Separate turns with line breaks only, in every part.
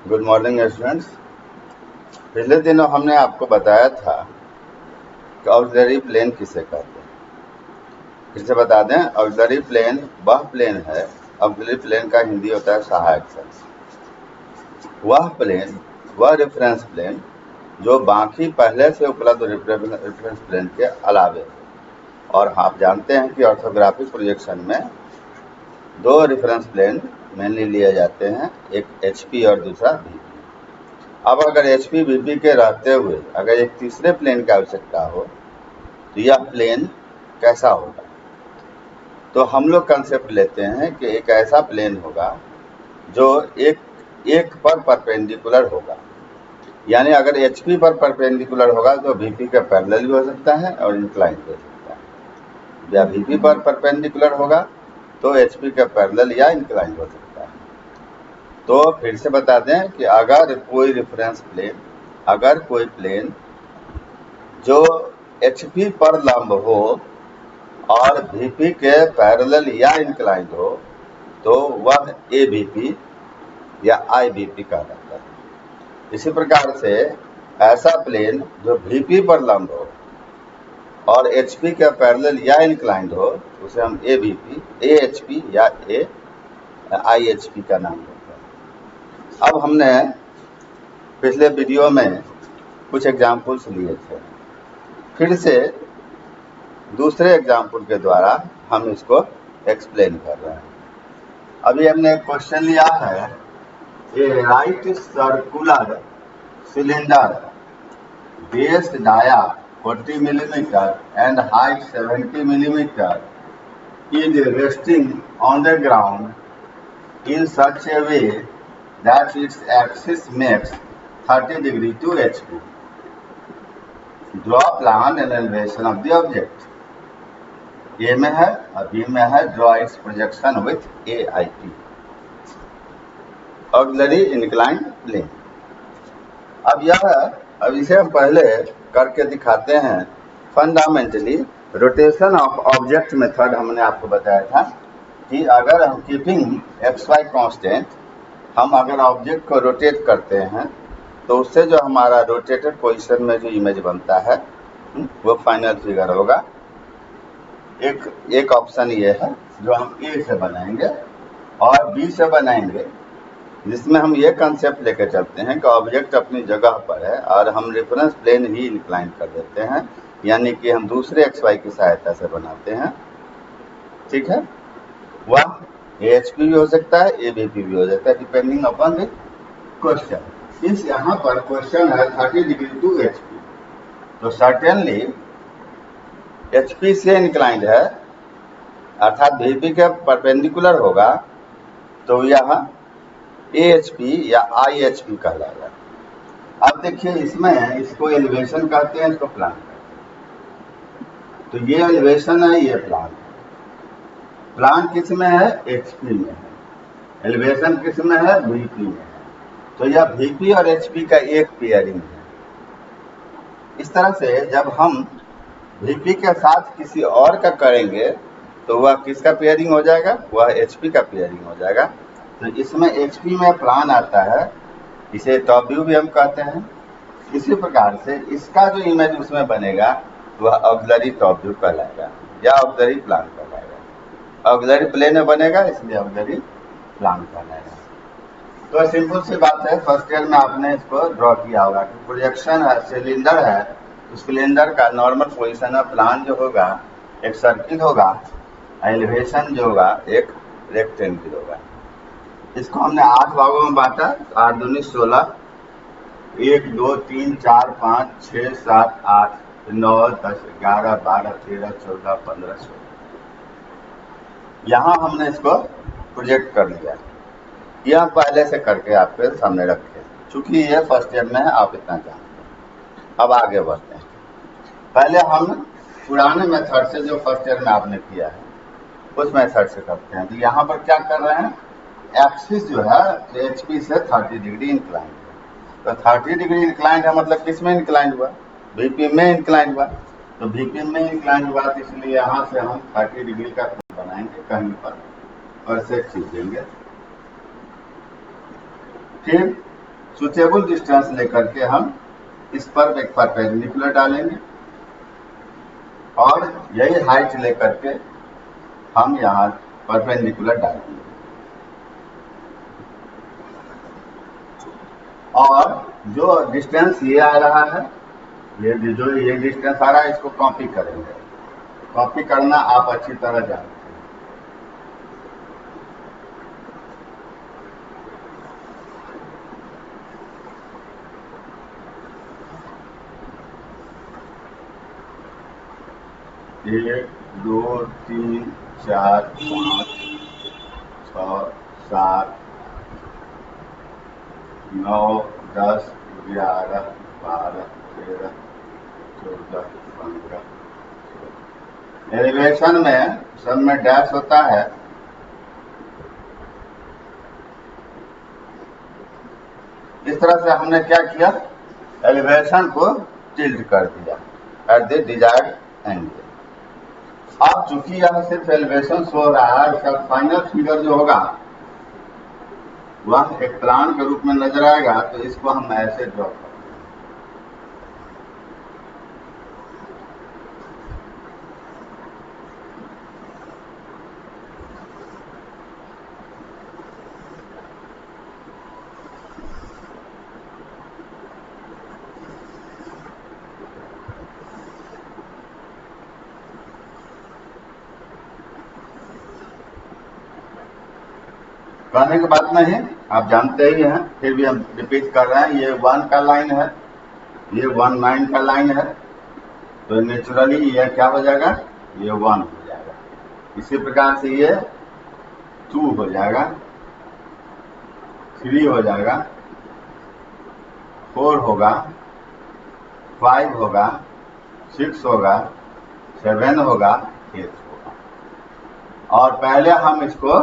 Good morning students. पिछले दिनों हमने आपको बताया था कि ऑक्सिलरी प्लेन किसे कहते हैं। फिर से बता दें, ऑक्सिलरी प्लेन वह प्लेन है, ऑक्सिलरी प्लेन का हिंदी होता है सहायक तल। वह प्लेन, वह रेफरेंस प्लेन जो बाकी पहले से उपलब्ध रेफरेंस प्लेन के अलावे। और आप जानते हैं कि ऑर्थोग्राफिक प्रोजेक्शन में दो रेफरेंस प्लेन मेनली लिए जाते हैं, एक एचपी और दूसरा वीपी। अब अगर एचपी वीपी के रहते हुए अगर एक तीसरे प्लेन की आवश्यकता हो तो यह प्लेन कैसा होगा। तो हम लोग कंसेप्ट लेते हैं कि एक ऐसा प्लेन होगा जो एक पर परपेंडिकुलर होगा, यानी अगर एचपी पर परपेंडिकुलर होगा तो वीपी के पैरेलल भी हो सकता है और इंक्लाइन भी हो सकता है, या वीपी पर परपेंडिकुलर होगा तो एचपी के पैरेलल या इंक्लाइन हो सकता है। तो फिर से बता दें कि अगर कोई रेफरेंस प्लेन, अगर कोई प्लेन जो एचपी पर लंब हो और वीपी के पैरेलल या इंक्लाइंड हो तो वह एवीपी या आईवीपी कहलाता है। इसी प्रकार से ऐसा प्लेन जो वीपी पर लंब हो और एचपी के पैरेलल या इंक्लाइंड हो उसे हम एवीपी, एएचपी या आईएचपी का नाम देते हैं। अब हमने पिछले वीडियो में कुछ एग्जाम्पल्स लिए थे, फिर से दूसरे एग्जाम्पल के द्वारा हम इसको एक्सप्लेन कर रहे हैं। अभी हमने एक क्वेश्चन लिया है, a right circular cylinder base dia 40 millimetre and height 70 millimetre is resting on the ground in such a way that its axis makes 30 degree to HP. Draw plan and elevation of the object. A में है और B में है draw its projection with AIP, auxiliary inclined plane. अब इसे हम पहले करके दिखाते हैं। Fundamentally rotation of object method हमने आपको बताया था कि अगर हम कीपिंग एक्स वाई कांस्टेंट, हम अगर ऑब्जेक्ट को रोटेट करते हैं तो उससे जो हमारा रोटेटेड पोजीशन में जो इमेज बनता है वो फाइनल फिगर होगा। एक ऑप्शन ये है जो हम ए से बनाएंगे और बी से बनाएंगे, जिसमें हम ये कंसेप्ट लेकर चलते हैं कि ऑब्जेक्ट अपनी जगह पर है और हम रेफरेंस प्लेन ही इंक्लाइन कर देते हैं, यानी कि हम दूसरे एक्स वाई की सहायता से बनाते हैं। ठीक है, वह एएचपी भी हो सकता है, एबीपी भी हो सकता है, डिपेंडिंग अपॉन द क्वेश्चन। इस यहाँ पर क्वेश्चन है 30 डिग्री टू एचपी, तो सर्टेनली एचपी से इंक्लाइंड है अर्थात वीपी के परपेंडिकुलर होगा तो यह एएचपी या आईएचपी कहलाएगा। अब देखिए इसमें इसको एलिवेशन कहते हैं, इसको प्लान कहते हैं। तो ये एलिवेशन है, ये प्लान है। प्लान किस में है? एचपी में है। एलिवेशन किस में है? वीपी में है। तो यह वीपी और एचपी का एक पेयरिंग है। इस तरह से जब हम वीपी के साथ किसी और का करेंगे तो वह किसका पेयरिंग हो जाएगा? वह एचपी का पेयरिंग हो जाएगा। तो इसमें एचपी में प्लान आता है, इसे टॉप व्यू भी हम कहते हैं। इसी प्रकार से इसका जो इमेज उसमें बनेगा वह ऑक्सिलरी टॉप व्यू कहलाएगा या ऑक्सिलरी प्लान कहलाएगा। ऑक्सिलरी प्लेन में बनेगा इसलिए ऑक्सिलरी प्लान कहलाएगा। तो सिंपल सी बात है, फर्स्ट ईयर में आपने इसको ड्रॉ किया होगा कि प्रोजेक्शन है, सिलेंडर है, तो सिलेंडर का नॉर्मल पोजिशन है, प्लान जो होगा एक सर्किल होगा, एलिवेशन जो होगा एक रेक्टेंगल होगा। इसको हमने 8 भागों में बांटा, 8 दूनी 16, 1 2 3 4 5 6 7 8 9 10 11 12 13 14 15 16। यहाँ हमने इसको प्रोजेक्ट कर लिया। यह पहले से करके आपके सामने रखे, चूंकि ये फर्स्ट ईयर में है आप इतना जानते हैं। अब आगे बढ़ते हैं। पहले हम पुराने मेथड से जो फर्स्ट ईयर में आपने किया है उस मेथड से करते हैं। तो यहाँ पर क्या कर रहे हैं, एक्सिस जो है एचपी से 30 डिग्री इंक्लाइंड है। तो 30 डिग्री इंक्लाइंड है मतलब किस में इंक्लाइंड हुआ? वीपी में इंक्लाइंड हुआ। तो वीपी में इंक्लाइंड हुआ तो इसलिए यहाँ से हम 30 डिग्री का बनाएंगे कहीं पर और इसे खींचेंगे। फिर सुटेबल डिस्टेंस लेकर के हम इस पर एक परपेंडिकुलर डालेंगे और यही हाइट लेकर के हम यहाँ परपेंडिकुलर डालेंगे और जो डिस्टेंस ये आ रहा है, ये डिस्टेंस आ रहा है, इसको कॉपी करेंगे। कॉपी करना आप अच्छी तरह जानते हैं। एक, दो, तीन, चार, पाँच, 6, 7, 9, 10, 11, 12, 13, 14, 15। एलिवेशन में सब में डैश होता है। इस तरह से हमने क्या किया, एलिवेशन को टिल्ट कर दिया एट द डिजायर्ड एंगल। अब चूंकि यह सिर्फ एलिवेशन शो रहा है, इसका फाइनल फिगर जो होगा वह एक प्लान के रूप में नजर आएगा, तो इसको हम ऐसे ड्रॉ करते हैं। कहने की बात नहीं, आप जानते ही हैं, फिर भी हम रिपीट कर रहे हैं। ये 1 का लाइन है, ये 19 का लाइन है, तो नेचुरली ये क्या हो जाएगा, ये 1 हो जाएगा। इसी प्रकार से ये 2 हो जाएगा, 3 हो जाएगा, 4 होगा, 5 होगा, 6 होगा, 7 होगा, 8 होगा। और पहले हम इसको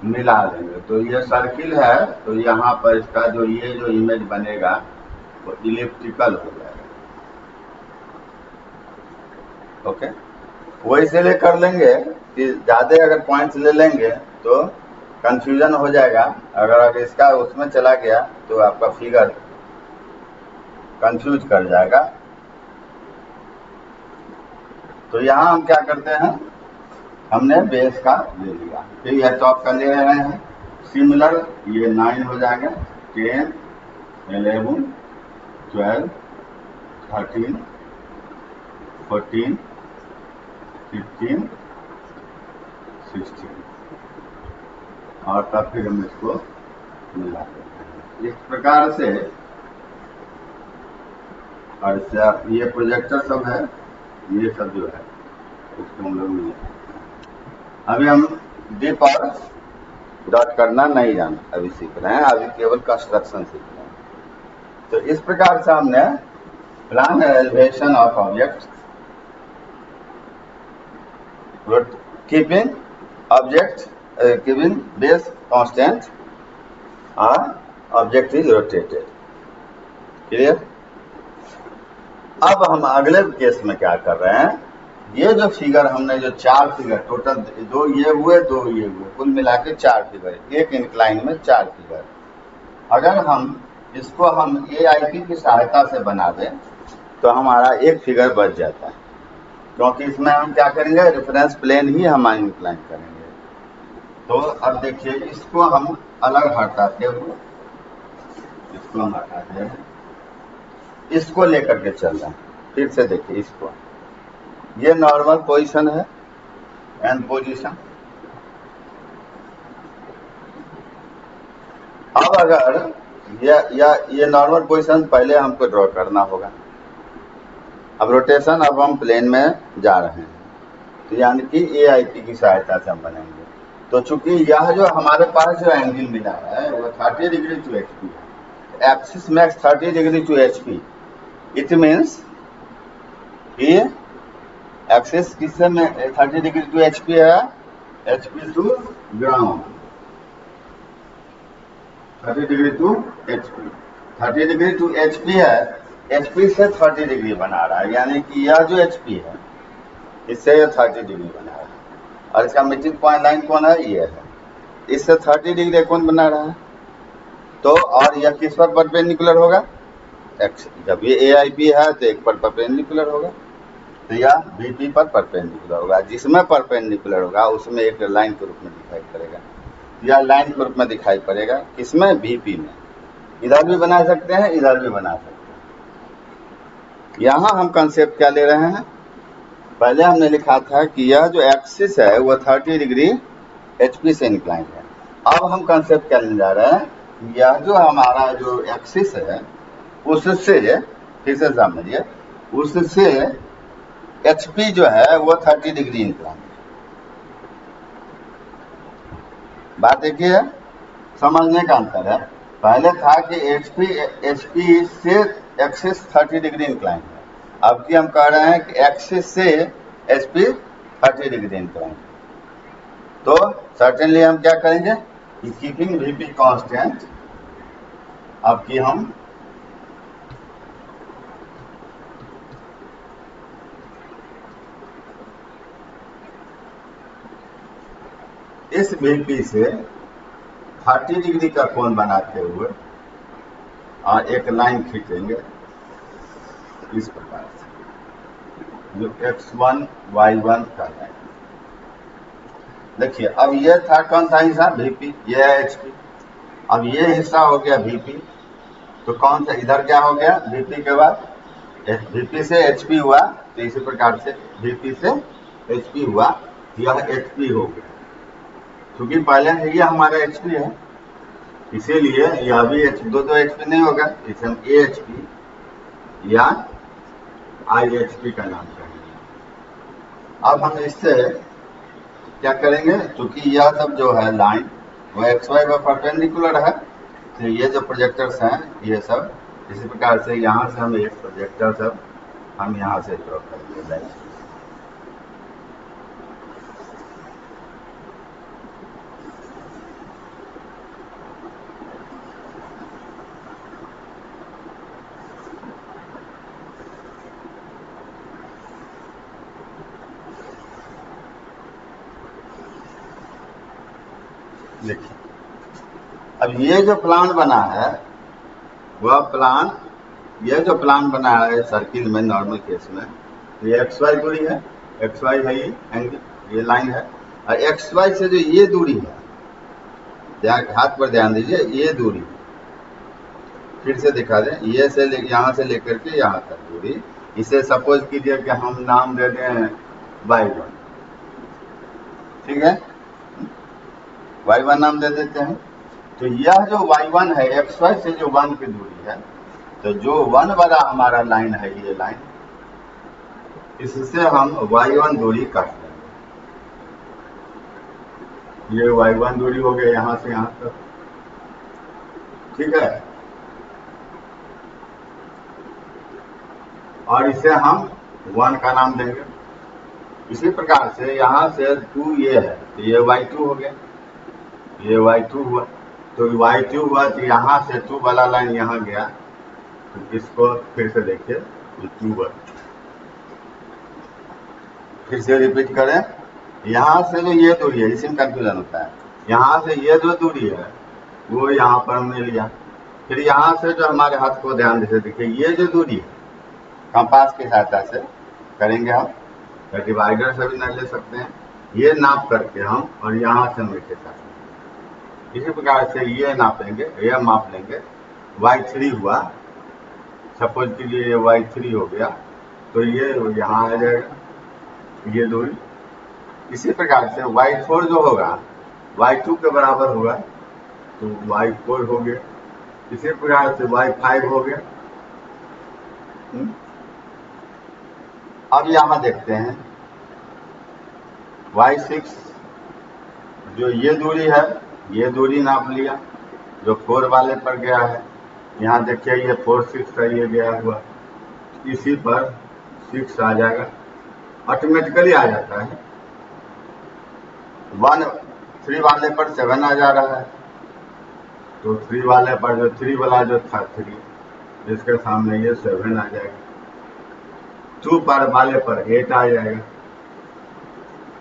मिला लेंगे। तो ये सर्किल है, तो यहाँ पर इसका जो इमेज बनेगा वो इलिप्टिकल हो जाएगा। ओके, वो इसीलिए कर लेंगे कि ज्यादा अगर पॉइंट्स ले लेंगे तो कंफ्यूजन हो जाएगा। अगर इसका उसमें चला गया तो आपका फिगर कंफ्यूज कर जाएगा। तो यहाँ हम क्या करते हैं, हमने बेस का ले लिया, फिर यह टॉप का ले रहे हैं। सिमिलर ये 9 हो जाएगा, 10, 11, 12, 13, 14, 15, 16 और तब फिर हम इसको मिला देते हैं इस प्रकार से। और ये प्रोजेक्टर सब है, ये सब जो है इसको हम लोग मिला। अभी हम डीप और डॉट करना नहीं जाना, अभी सीख रहे हैं, अभी केवल कंस्ट्रक्शन सीख रहे हैं। तो इस प्रकार से हमने plan elevation of object, keeping object, keeping base constant और ऑब्जेक्ट इज रोटेटेड। क्लियर? अब हम अगले केस में क्या कर रहे हैं, ये जो फिगर हमने जो 4 फिगर टोटल, 2 ये हुए, 2 ये हुए, कुल मिला के 4 फिगर, एक इंक्लाइन में 4 फिगर। अगर हम इसको हम AIP की सहायता से बना दें तो हमारा एक फिगर बच जाता है, क्योंकि इसमें हम क्या करेंगे, रेफरेंस प्लेन ही हम इंक्लाइन करेंगे। तो अब देखिए, इसको हम अलग हटाते हुए, इसको हम हटाते हैं, इसको लेकर के चल रहे हैं। फिर से देखिए इसको, ये नॉर्मल पोजीशन है, एंड पोजीशन। अब अगर ये नॉर्मल पोजीशन पहले हमको ड्रॉ करना होगा। अब रोटेशन अब हम प्लेन में जा रहे हैं, तो यानी कि AIP की सहायता से हम बनेंगे। तो चूंकि यह जो हमारे पास जो एंगल मिला है वो 30 डिग्री टू HP है, axis makes 30 degree to HP, it means ये एक्सिस किससे में 30 डिग्री टू HP है, HP to ground, 30 degree to HP, 30 degree to HP है, HP से 30 डिग्री बना रहा है, यानी कि यह जो HP है इससे यह 30 डिग्री बना रहा है। और इसका मीटिंग पॉइंट लाइन कौन है, ये है, इससे 30 डिग्री कौन बना रहा है, तो और यह किस पर परपेंडिकुलर होगा? एक्स। जब ये ए आई बी है तो एक पर परपेंडिकुलर होगा, तो यह बी पी पर परपेंडिकुलर होगा। जिसमें परपेंडिकुलर होगा उसमें एक लाइन के रूप में दिखाई पड़ेगा, यह लाइन के रूप में दिखाई पड़ेगा किसमें? वीपी में। इधर भी बना सकते हैं, इधर भी बना सकते हैं। यहाँ हम कंसेप्ट क्या ले रहे हैं? पहले हमने लिखा था कि यह जो एक्सिस है वो 30 डिग्री एचपी से इंक्लाइन है। अब हम कंसेप्ट क्या लेने जा रहे हैं? यह जो हमारा जो एक्सिस है उससे, फिर से समझिए, उससे एचपी जो है वो 30 डिग्री इंक्लाइन है। बात देखिए, समझने का अंतर है। पहले था कि एचपी से एक्सिस 30 डिग्री इंक्लाइन है, अब की हम कह रहे हैं कि एक्सिस से एचपी 30 डिग्री इंक्लाइन है। तो सर्टेनली हम क्या करेंगे कि कीपिंग वीपी कांस्टेंट, अब की हम इस वीपी से 30 डिग्री का कोण बनाते हुए और एक लाइन खींचेंगे इस प्रकार से, जो x1 y1 का लाइन। देखिए, अब ये था कौन सा हिस्सा? वीपी, ये है एचपी। अब ये हिस्सा हो गया वीपी, तो कौन सा इधर क्या हो गया? वीपी के बाद वीपी से एचपी हुआ, तो इसी प्रकार से वीपी से एचपी हुआ, यह एचपी हो गया। क्योंकि पहले ये हमारा एचपी है, इसीलिए यह भी दो एचपी नहीं होगा, इसे हम ए एचपी या आई एचपी का नाम करेंगे। अब हम इससे क्या करेंगे? क्योंकि यह सब जो है लाइन वो एक्स वाई पर परपेंडिकुलर है, तो ये जो प्रोजेक्टर्स हैं ये सब इसी प्रकार से यहाँ से हम एक प्रोजेक्टर सब हम यहाँ से ड्रॉ करेंगे लाइन। देखिए, अब ये जो प्लान बना है वह प्लान, ये जो प्लान बना है सर्किल में नॉर्मल केस में, ये एक्स वाई दूरी है, एक्स वाई है ये एंगल, ये लाइन है, और एक्स वाई से जो ये दूरी है, हाथ पर ध्यान दीजिए, ये दूरी फिर से दिखा दें, ये से यहाँ से लेकर के यहाँ तक दूरी, इसे सपोज कीजिए कि हम नाम दे दें y1, ठीक है, y1 नाम दे देते हैं। तो यह जो y1 है एक्स वाई से जो 1 की दूरी है, तो जो 1 वाला हमारा लाइन है ये लाइन, इससे हम y1 दूरी काट लेंगे। ये y1 दूरी हो गया यहाँ से यहाँ तक, ठीक है, और इसे हम 1 का नाम देंगे। इसी प्रकार से यहाँ से 2 ये है, तो ये y2 हो गया, ये y2 हुआ, तो y2 हुआ, तो यहाँ से 2 वाला लाइन यहाँ गया, तो इसको फिर से देखिए, 2 फिर से रिपीट करें, यहाँ से जो ये दूरी है, इसमें कंफ्यूजन होता है, यहाँ से ये जो दूरी है वो यहाँ पर हमने लिया, फिर यहाँ से जो हमारे हाथ को ध्यान से देखिए, ये जो दूरी है कंपास की सहायता से करेंगे हम, या डिवाइडर से भी न ले सकते हैं, ये नाप करके हम और यहाँ से हम लिखे सकते हैं। इसी प्रकार से ये नापेंगे, ये माप लेंगे, y3 हुआ, सपोज के लिए ये y3 हो गया, तो ये यहाँ आ जाएगा ये दूरी। इसी प्रकार से y4 जो होगा y2 के बराबर होगा, तो y4 हो गया। इसी प्रकार से y5 हो गया। अब यहाँ देखते हैं y6, जो ये दूरी है, ये दूरी नाप लिया, जो 4 वाले पर गया है, यहाँ देखिए ये 4 6 का ये गया हुआ, इसी पर 6 आ जाएगा, ऑटोमेटिकली आ जाता है। 1 3 वाले पर 7 आ जा रहा है, तो 3 वाले पर जो 3 वाला जो था 3, जिसके सामने ये 7 आ जाएगा, 2 पर वाले पर 8 आ जाएगा।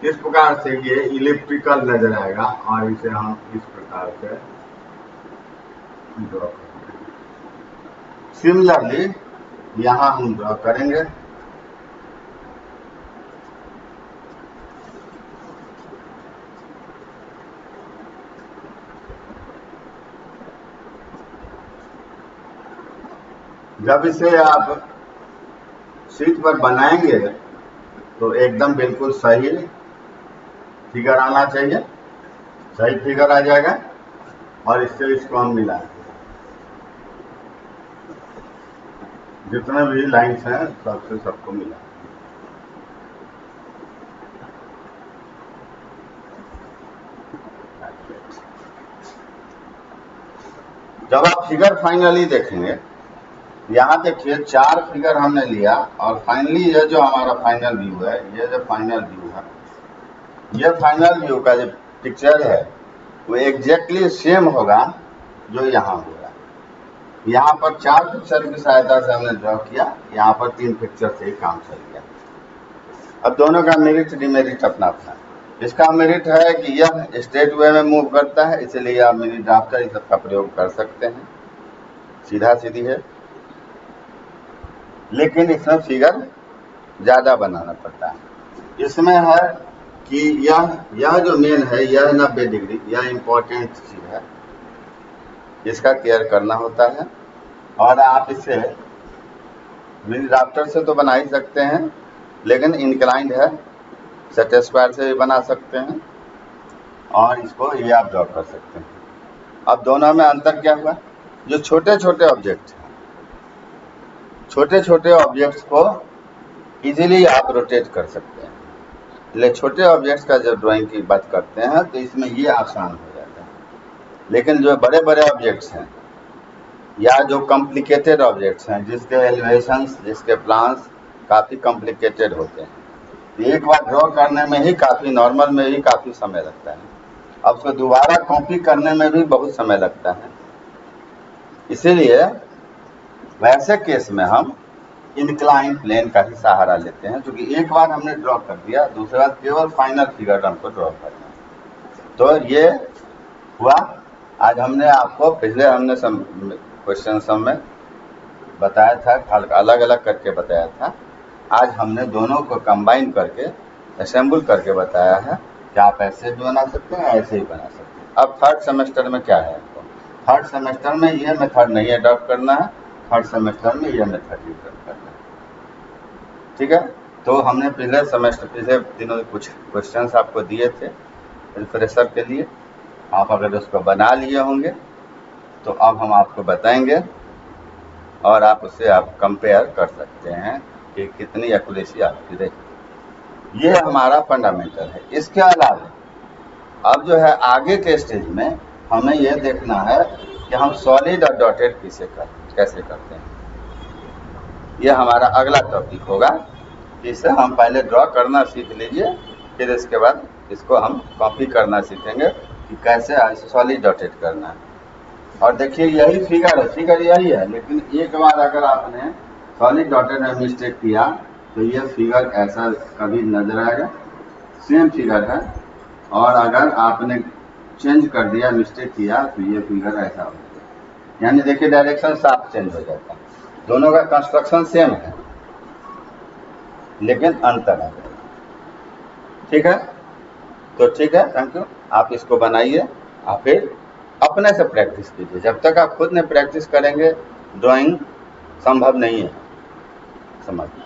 इस प्रकार से ये इलेक्ट्रिकल नजर आएगा, और इसे हम इस प्रकार से ड्रॉ करेंगे। सिमिलरली यहाँ हम ड्रॉ करेंगे। जब इसे आप शीट पर बनाएंगे तो एकदम बिल्कुल सही फिगर आना चाहिए, सही फिगर आ जाएगा और इससे इसको हम मिलाएंगे। जितने भी लाइंस हैं सबसे सबको मिला। जब आप फिगर फाइनली देखेंगे, यहाँ देखिए 4 फिगर हमने लिया और फाइनली ये जो हमारा फाइनल व्यू है, ये जो फाइनल व्यू है, ये फाइनल व्यू का जो पिक्चर है वो एग्जैक्टली सेम होगा जो यहाँ होगा। यहाँ पर 4 पिक्चर की सहायता से हमने ड्रॉ किया, यहाँ पर 3 पिक्चर से ही काम चल गया। अब दोनों का मेरिट डिमेरिट अपना अपना। इसका मेरिट है कि यह स्ट्रेट वे में मूव करता है, इसलिए आप मिनी ड्राफ्टर इस सब का प्रयोग कर सकते हैं, सीधा सीधी है। लेकिन इसमें फिगर ज़्यादा बनाना पड़ता है। इसमें है कि यह जो मेन है, यह 90 डिग्री, यह इम्पोर्टेंट चीज़ है, इसका केयर करना होता है। और आप इसे मिनी ड्राफ्टर से तो बना ही सकते हैं, लेकिन इंक्लाइंड है, सेट स्क्वायर से भी बना सकते हैं और इसको ये आप ड्रॉ कर सकते हैं। अब दोनों में अंतर क्या हुआ? जो छोटे छोटे ऑब्जेक्ट हैं, छोटे छोटे ऑब्जेक्ट्स को इजीली आप रोटेट कर सकते हैं। इसलिए छोटे ऑब्जेक्ट्स का जब ड्राइंग की बात करते हैं तो इसमें ये आसान हो जाता है। लेकिन जो बड़े बड़े ऑब्जेक्ट्स हैं या जो कॉम्प्लिकेटेड ऑब्जेक्ट्स हैं, जिसके एलिवेशंस, जिसके प्लान्स काफ़ी कॉम्प्लिकेटेड होते हैं, एक बार ड्रॉ करने में ही काफ़ी, नॉर्मल में ही काफ़ी समय लगता है। अब उसको दोबारा कॉपी करने में भी बहुत समय लगता है। इसीलिए वैसे केस में हम इंक्लाइंड प्लेन का ही सहारा लेते हैं, क्योंकि एक बार हमने ड्रॉ कर दिया, दूसरे बार केवल फाइनल फिगर हमको ड्रॉ करना है। तो ये हुआ। आज हमने आपको पिछले हमने क्वेश्चन सब में बताया था, अलग अलग करके बताया था। आज हमने दोनों को कंबाइन करके असेंबल करके बताया है कि आप ऐसे भी बना सकते हैं, ऐसे ही बना सकते हैं। अब थर्ड सेमेस्टर में क्या है, आपको थर्ड सेमेस्टर में ये मेथड नहीं अडॉप्ट करना है, थर्ड सेमेस्टर में ये मेथड यूज करना है। ठीक है, तो हमने पिछले सेमेस्टर, पिछले दिनों कुछ क्वेश्चंस आपको दिए थे रिफ्रेशर के लिए। आप अगर उसको बना लिए होंगे तो अब हम आपको बताएंगे और आप उससे आप कंपेयर कर सकते हैं कि कितनी एक्यूरेसी आपकी रही। ये हमारा फंडामेंटल है। इसके अलावा अब जो है आगे के स्टेज में हमें यह देखना है कि हम सॉलिड और डॉटेड कैसे करते हैं। यह हमारा अगला टॉपिक होगा। इसे हम पहले ड्रॉ करना सीख लीजिए, फिर इसके बाद इसको हम कॉपी करना सीखेंगे कि कैसे सॉलिड डॉटेड करना है। और देखिए यही फिगर है, फिगर यही है, लेकिन एक बार अगर आपने सॉलिड डॉटेड में मिस्टेक किया तो ये फिगर ऐसा कभी नजर आएगा, सेम फिगर है। और अगर आपने चेंज कर दिया, मिस्टेक किया, तो ये फिगर ऐसा हो जाएगा। यानी देखिए डायरेक्शन साफ चेंज हो जाता है। दोनों का कंस्ट्रक्शन सेम है लेकिन अंतर है। ठीक है, तो ठीक है, थैंक यू। आप इसको बनाइए, आप फिर अपने से प्रैक्टिस कीजिए। जब तक आप खुद ने प्रैक्टिस करेंगे ड्राइंग संभव नहीं है समझना।